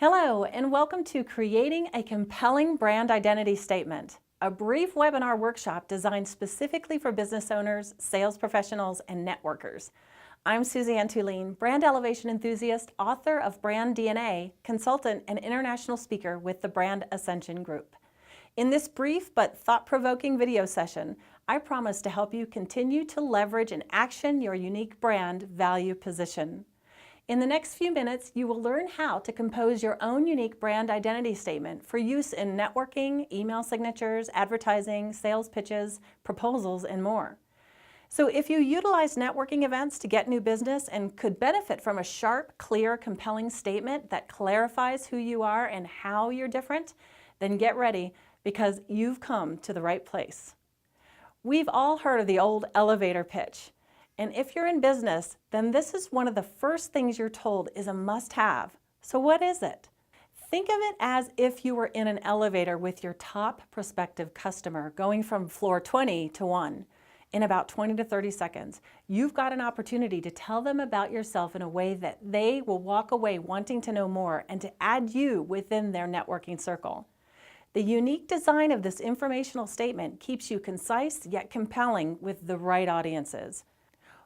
Hello, and welcome to Creating a Compelling Brand Identity Statement, a brief webinar workshop designed specifically for business owners, sales professionals, and networkers. I'm Suzanne Tulien, brand elevation enthusiast, author of Brand DNA, consultant, and international speaker with the Brand Ascension group. In this brief but thought-provoking video session, I promise to help you continue to leverage and action your unique brand value position. In the next few minutes, you will learn how to compose your own unique brand identity statement for use in networking, email signatures, advertising, sales pitches, proposals, and more. So if you utilize networking events to get new business and could benefit from a sharp, clear, compelling statement that clarifies who you are and how you're different, then get ready because you've come to the right place. We've all heard of the old elevator pitch. And if you're in business, then this is one of the first things you're told is a must-have. So what is it? Think of it as if you were in an elevator with your top prospective customer going from floor 20 to 1 in about 20 to 30 seconds. You've got an opportunity to tell them about yourself in a way that they will walk away wanting to know more and to add you within their networking circle. The unique design of this informational statement keeps you concise yet compelling with the right audiences.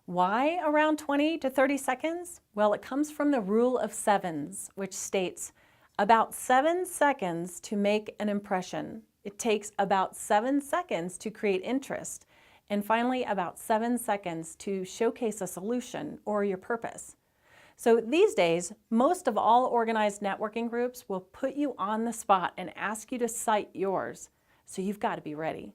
Why around 20 to 30 seconds? Well, it comes from the rule of sevens, which states about 7 seconds to make an impression. It takes about 7 seconds to create interest. And finally, about 7 seconds to showcase a solution or your purpose. So these days, most of all organized networking groups will put you on the spot and ask you to cite yours. So you've got to be ready.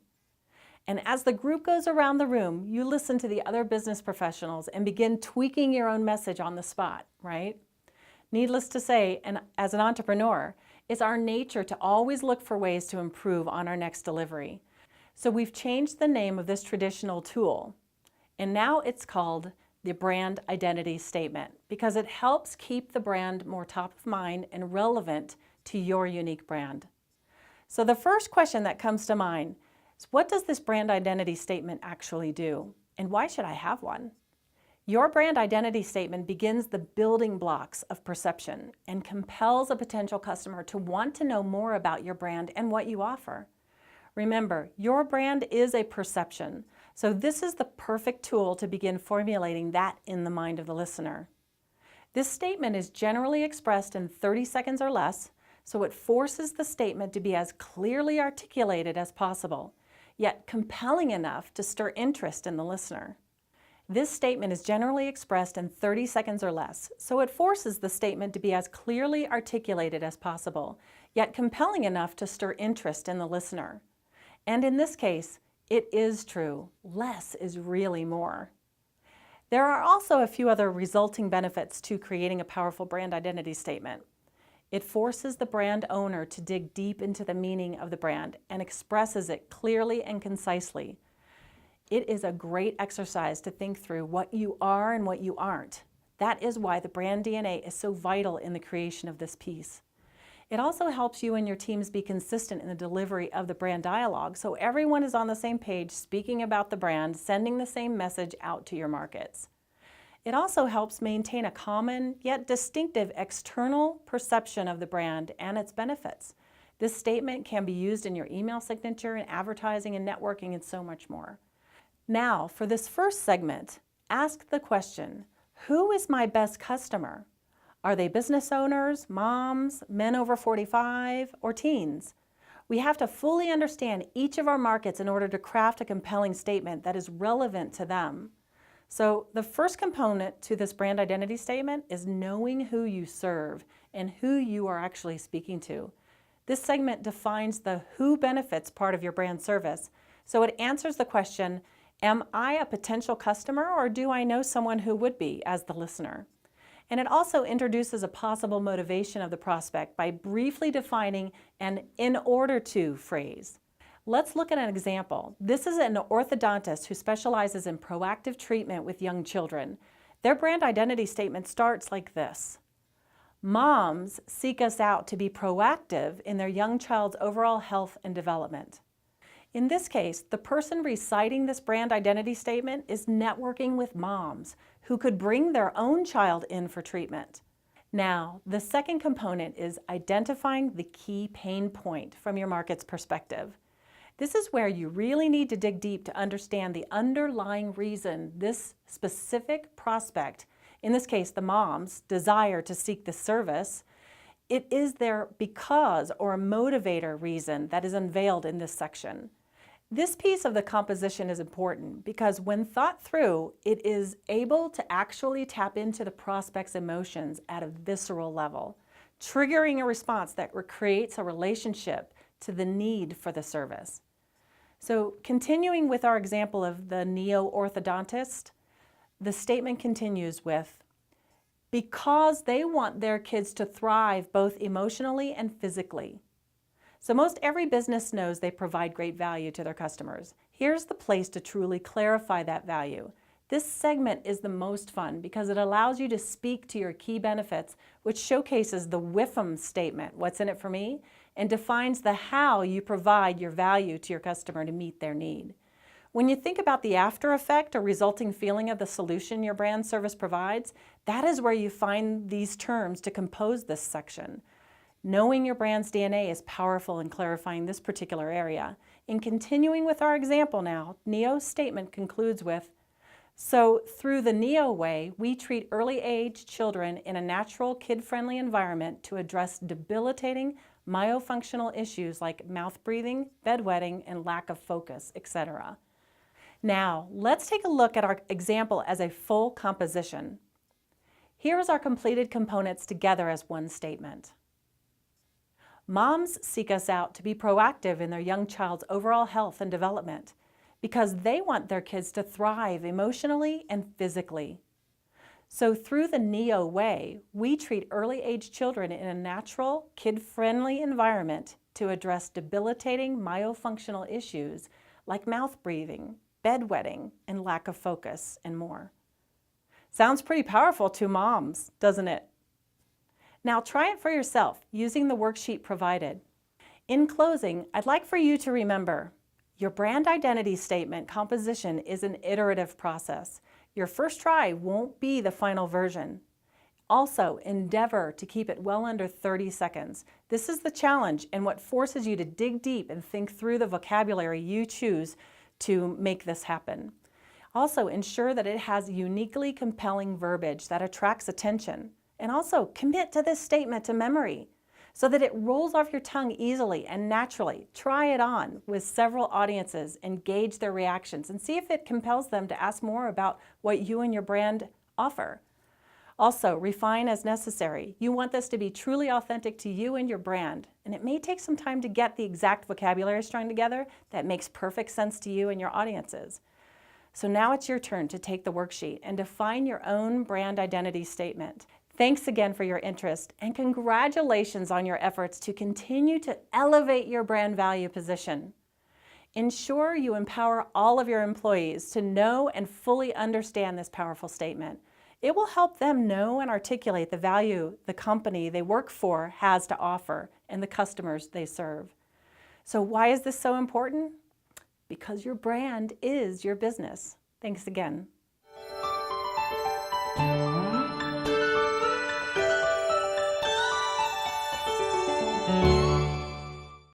And as the group goes around the room, you listen to the other business professionals and begin tweaking your own message on the spot, right? Needless to say, and as an entrepreneur, it's our nature to always look for ways to improve on our next delivery. So we've changed the name of this traditional tool, and now it's called the Brand Identity Statement because it helps keep the brand more top of mind and relevant to your unique brand. So the first question that comes to mind, so what does this brand identity statement actually do? And why should I have one? Your brand identity statement begins the building blocks of perception and compels a potential customer to want to know more about your brand and what you offer. Remember, your brand is a perception, so this is the perfect tool to begin formulating that in the mind of the listener. This statement is generally expressed in 30 seconds or less, so it forces the statement to be as clearly articulated as possible, yet compelling enough to stir interest in the listener. This statement is generally expressed in 30 seconds or less, so it forces the statement to be as clearly articulated as possible, yet compelling enough to stir interest in the listener. And in this case, it is true. Less is really more. There are also a few other resulting benefits to creating a powerful brand identity statement. It forces the brand owner to dig deep into the meaning of the brand and expresses it clearly and concisely. It is a great exercise to think through what you are and what you aren't. That is why the brand DNA is so vital in the creation of this piece. It also helps you and your teams be consistent in the delivery of the brand dialogue, so everyone is on the same page, speaking about the brand, sending the same message out to your markets. It also helps maintain a common yet distinctive external perception of the brand and its benefits. This statement can be used in your email signature, in advertising and networking, and so much more. Now, for this first segment, ask the question, who is my best customer? Are they business owners, moms, men over 45, or teens? We have to fully understand each of our markets in order to craft a compelling statement that is relevant to them. So the first component to this brand identity statement is knowing who you serve and who you are actually speaking to. This segment defines the who benefits part of your brand service. So it answers the question, am I a potential customer or do I know someone who would be as the listener? And it also introduces a possible motivation of the prospect by briefly defining an in order to phrase. Let's look at an example. This is an orthodontist who specializes in proactive treatment with young children. Their brand identity statement starts like this. Moms seek us out to be proactive in their young child's overall health and development. In this case, the person reciting this brand identity statement is networking with moms who could bring their own child in for treatment. Now, the second component is identifying the key pain point from your market's perspective. This is where you really need to dig deep to understand the underlying reason this specific prospect, in this case the mom's, desire to seek the service. It is their because or motivator reason that is unveiled in this section. This piece of the composition is important because when thought through, it is able to actually tap into the prospect's emotions at a visceral level, triggering a response that creates a relationship to the need for the service. So continuing with our example of the neo-orthodontist, the statement continues with, because they want their kids to thrive both emotionally and physically. So most every business knows they provide great value to their customers. Here's the place to truly clarify that value. This segment is the most fun because it allows you to speak to your key benefits, which showcases the WIFM statement, what's in it for me, and defines the how you provide your value to your customer to meet their need. When you think about the after effect or resulting feeling of the solution your brand service provides, that is where you find these terms to compose this section. Knowing your brand's DNA is powerful in clarifying this particular area. In continuing with our example now, Neo's statement concludes with, so through the Neo way, we treat early age children in a natural, kid-friendly environment to address debilitating myofunctional issues like mouth breathing, bedwetting, and lack of focus, etc. Now, let's take a look at our example as a full composition. Here is our completed components together as one statement. Moms seek us out to be proactive in their young child's overall health and development because they want their kids to thrive emotionally and physically. So through the Neo way, we treat early age children in a natural, kid-friendly environment to address debilitating myofunctional issues like mouth breathing, bedwetting, and lack of focus, and more. Sounds pretty powerful to moms, doesn't it? Now try it for yourself using the worksheet provided. In closing, I'd like for you to remember, your brand identity statement composition is an iterative process. Your first try won't be the final version. Also, endeavor to keep it well under 30 seconds. This is the challenge and what forces you to dig deep and think through the vocabulary you choose to make this happen. Also, ensure that it has uniquely compelling verbiage that attracts attention. And also, commit to this statement to memory so that it rolls off your tongue easily and naturally. Try it on with several audiences and gauge their reactions and see if it compels them to ask more about what you and your brand offer. Also, refine as necessary. You want this to be truly authentic to you and your brand, and it may take some time to get the exact vocabulary strung together that makes perfect sense to you and your audiences. So now it's your turn to take the worksheet and define your own brand identity statement. Thanks again for your interest, and congratulations on your efforts to continue to elevate your brand value position. Ensure you empower all of your employees to know and fully understand this powerful statement. It will help them know and articulate the value the company they work for has to offer and the customers they serve. So why is this so important? Because your brand is your business. Thanks again.